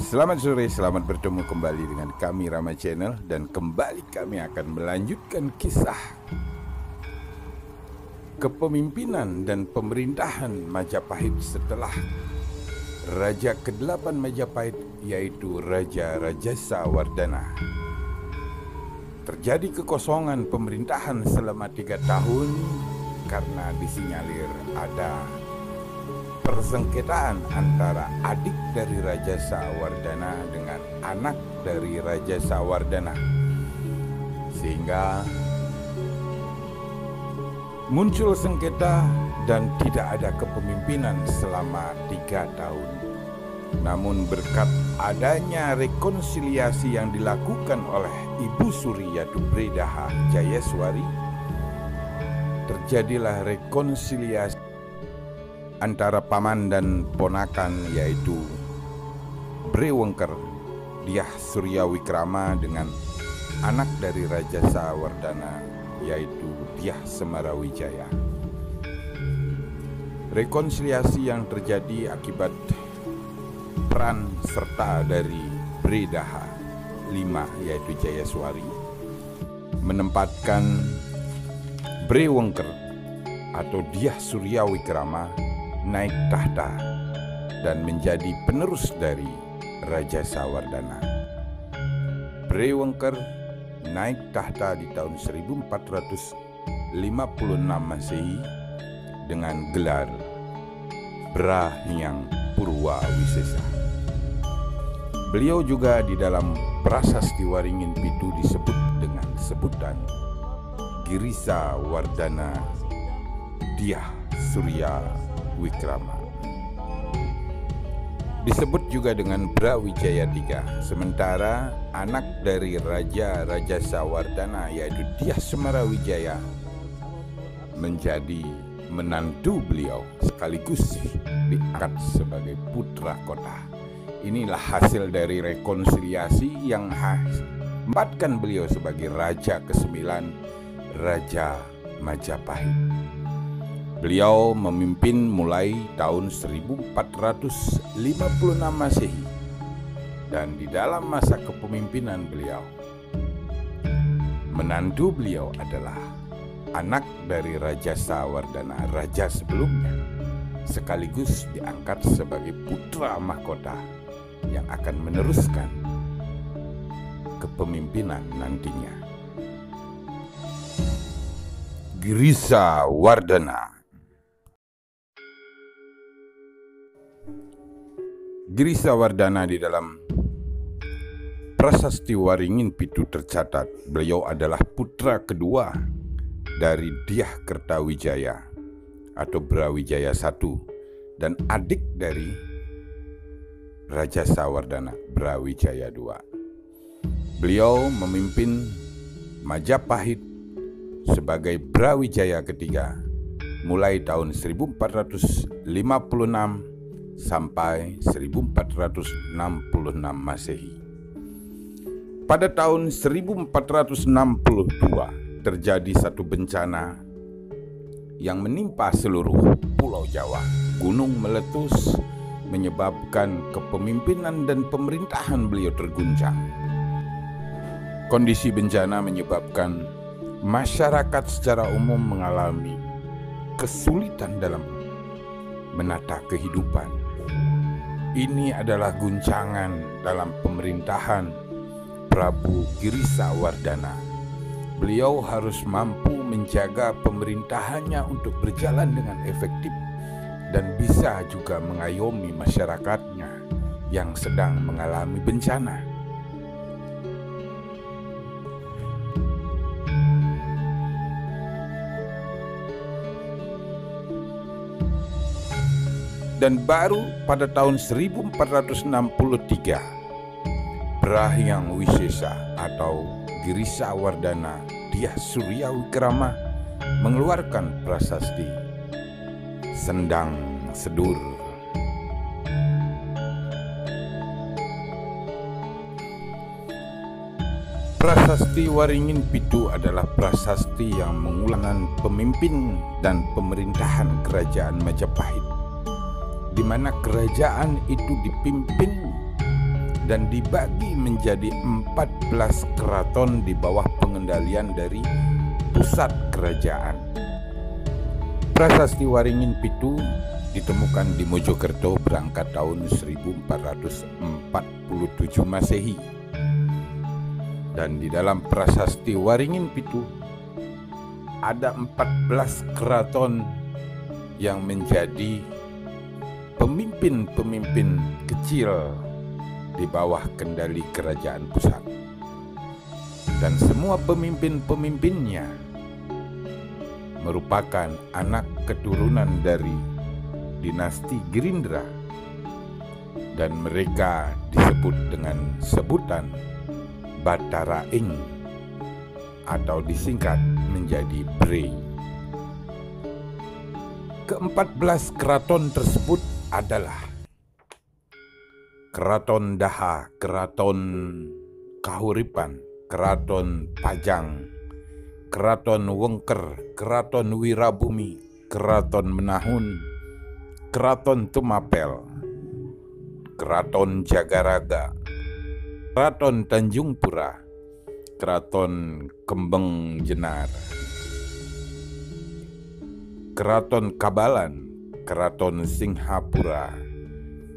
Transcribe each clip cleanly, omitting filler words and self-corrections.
Selamat sore, selamat bertemu kembali dengan kami Rama Channel. Dan kembali kami akan melanjutkan kisah kepemimpinan dan pemerintahan Majapahit setelah Raja ke-8 Majapahit, yaitu Raja Rajasa Wardana. Terjadi kekosongan pemerintahan selama 3 tahun karena disinyalir ada persengketaan antara adik dari Raja Sawardana dengan anak dari Raja Sawardana, sehingga muncul sengketa dan tidak ada kepemimpinan selama 3 tahun. Namun berkat adanya rekonsiliasi yang dilakukan oleh Ibu Suryatu Bredaha Jayaswari, terjadilah rekonsiliasi antara paman dan ponakan, yaitu Brewengker Dyah Suryawikrama dengan anak dari Raja Sawardana, yaitu Dyah Semarawijaya. Rekonsiliasi yang terjadi akibat peran serta dari Bredaha 5, yaitu Jayaswari, menempatkan Brewengker atau Dyah Suryawikrama naik tahta dan menjadi penerus dari Raja Sawardana. Brewengker naik tahta di tahun 1456 Masehi dengan gelar Brahyang Purwawisesa. Beliau juga di dalam Prasasti Waringin Pitu disebut dengan sebutan Girisa Wardana Dyah Suryawikrama. Disebut juga dengan Brawijaya III. Sementara anak dari Raja Rajasa Wardana, yaitu Dyah Semarawijaya, menjadi menantu beliau sekaligus diangkat sebagai putra kota. Inilah hasil dari rekonsiliasi yang menempatkan beliau sebagai Raja ke-9 Raja Majapahit. Beliau memimpin mulai tahun 1456 Masehi, dan di dalam masa kepemimpinan beliau, menantu beliau adalah anak dari Raja Sawardana, raja sebelumnya, sekaligus diangkat sebagai putra mahkota yang akan meneruskan kepemimpinan nantinya. Girisa Wardana. Girisa Wardana di dalam Prasasti Waringin Pitu tercatat beliau adalah putra kedua dari Dyah Kertawijaya atau Brawijaya I dan adik dari Raja Sawardana, Brawijaya II. Beliau memimpin Majapahit sebagai Brawijaya ketiga mulai tahun 1456 sampai 1466 Masehi. Pada tahun 1462 terjadi satu bencana yang menimpa seluruh Pulau Jawa. Gunung meletus menyebabkan kepemimpinan dan pemerintahan beliau terguncang. Kondisi bencana menyebabkan masyarakat secara umum mengalami kesulitan dalam menata kehidupan. Ini adalah guncangan dalam pemerintahan Prabu Girisa Wardana. Beliau harus mampu menjaga pemerintahannya untuk berjalan dengan efektif dan bisa juga mengayomi masyarakatnya yang sedang mengalami bencana. Dan baru pada tahun 1463 Brahyang Wisesa atau Girisa Wardana Dyah Suryawikrama mengeluarkan prasasti Sendang Sedur. Prasasti Waringin Pitu adalah prasasti yang mengulang pemimpin dan pemerintahan kerajaan Majapahit, di mana kerajaan itu dipimpin dan dibagi menjadi 14 keraton di bawah pengendalian dari pusat kerajaan. Prasasti Waringin Pitu ditemukan di Mojokerto berangkat tahun 1447 Masehi. Dan di dalam Prasasti Waringin Pitu ada 14 keraton yang menjadi pemimpin-pemimpin kecil di bawah kendali kerajaan pusat. Dan semua pemimpin-pemimpinnya merupakan anak keturunan dari dinasti Girindra, dan mereka disebut dengan sebutan Bataraing atau disingkat menjadi Bre. Ke-14 keraton tersebut adalah Keraton Daha, Keraton Kahuripan, Keraton Pajang, Keraton Wengker, Keraton Wirabumi, Keraton Menahun, Keraton Tumapel, Keraton Jagaraga, Keraton Tanjung Pura, Keraton Kembeng Jenar, Keraton Kabalan, Keraton Singhapura,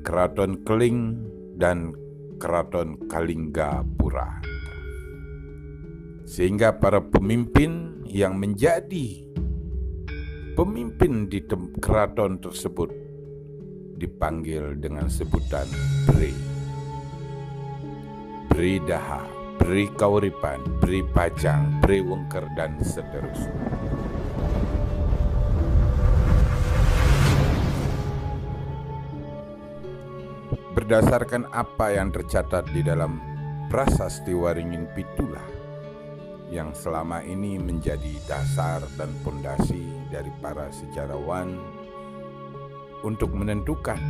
Keraton Keling, dan Keraton Kalinggapura. Sehingga para pemimpin yang menjadi pemimpin di keraton tersebut dipanggil dengan sebutan Bre. Bre Daha, Bre Kahuripan, Bre Pajang, Bre Wengker, dan seterusnya. Berdasarkan apa yang tercatat di dalam Prasasti Waringin Pitulah yang selama ini menjadi dasar dan pondasi dari para sejarawan untuk menentukan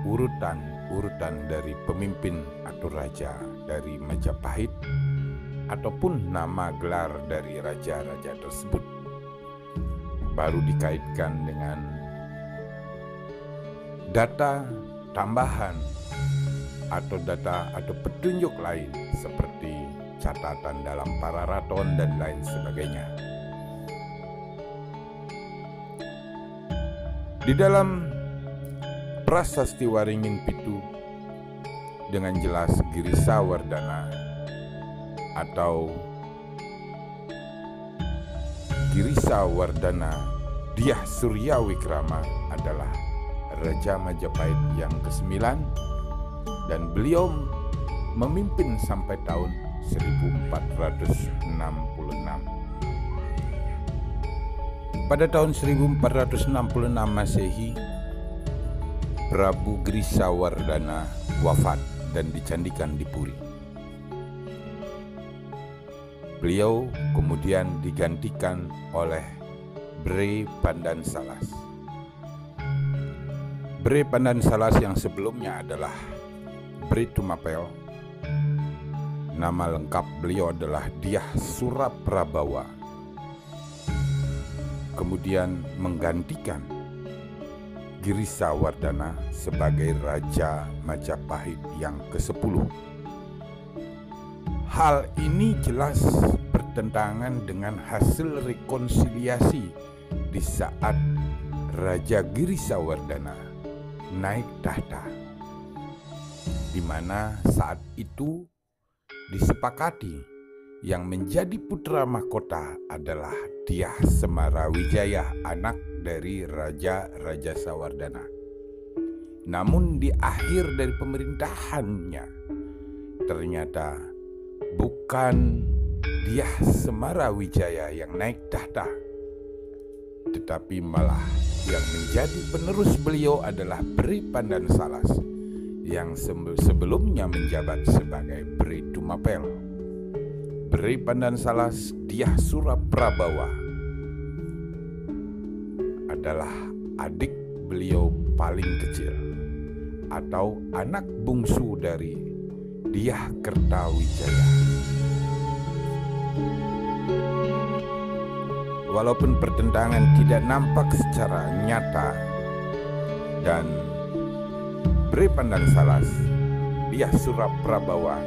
urutan dari pemimpin atau raja dari Majapahit ataupun nama gelar dari raja-raja tersebut, baru dikaitkan dengan data tambahan atau data atau petunjuk lain seperti catatan dalam para raton dan lain sebagainya. Di dalam Prasasti Waringin Pitu dengan jelas Girisawardana atau Girisawardana Dyah Suryawikrama adalah Raja Majapahit yang ke-9, dan beliau memimpin sampai tahun 1466. Pada tahun 1466 Masehi, Prabu Girisawardana wafat dan dicandikan di Puri. Beliau kemudian digantikan oleh Bre Pandansalas. Bre Pandansalas yang sebelumnya adalah Bre Tumapel. Nama lengkap beliau adalah Dyah Suraprabawa. Kemudian menggantikan Girisawardana sebagai Raja Majapahit yang ke-10. Hal ini jelas bertentangan dengan hasil rekonsiliasi di saat Raja Girisawardana naik tahta, di mana saat itu disepakati yang menjadi putra mahkota adalah Dyah Semarawijaya, anak dari Raja Rajasawardana. Namun di akhir dari pemerintahannya ternyata bukan Dyah Semarawijaya yang naik tahta, tetapi malah yang menjadi penerus beliau adalah Bre Pandansalas yang sebelumnya menjabat sebagai Bre Tumapel. Bre Pandansalas Dyah Suraprabawa adalah adik beliau paling kecil atau anak bungsu dari Dyah Kertawijaya. Walaupun pertentangan tidak nampak secara nyata dan Bre Pandansalas Ardiah Suraprabawa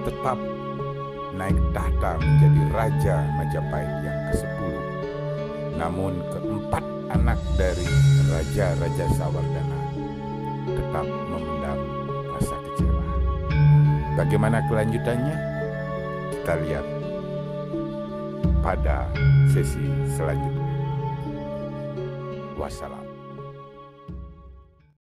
tetap naik tahta menjadi Raja Majapahit yang ke-10. Namun keempat anak dari Raja Sawardana tetap memendam rasa kecewa. Bagaimana kelanjutannya? Kita lihat pada sesi selanjutnya. Wassalam.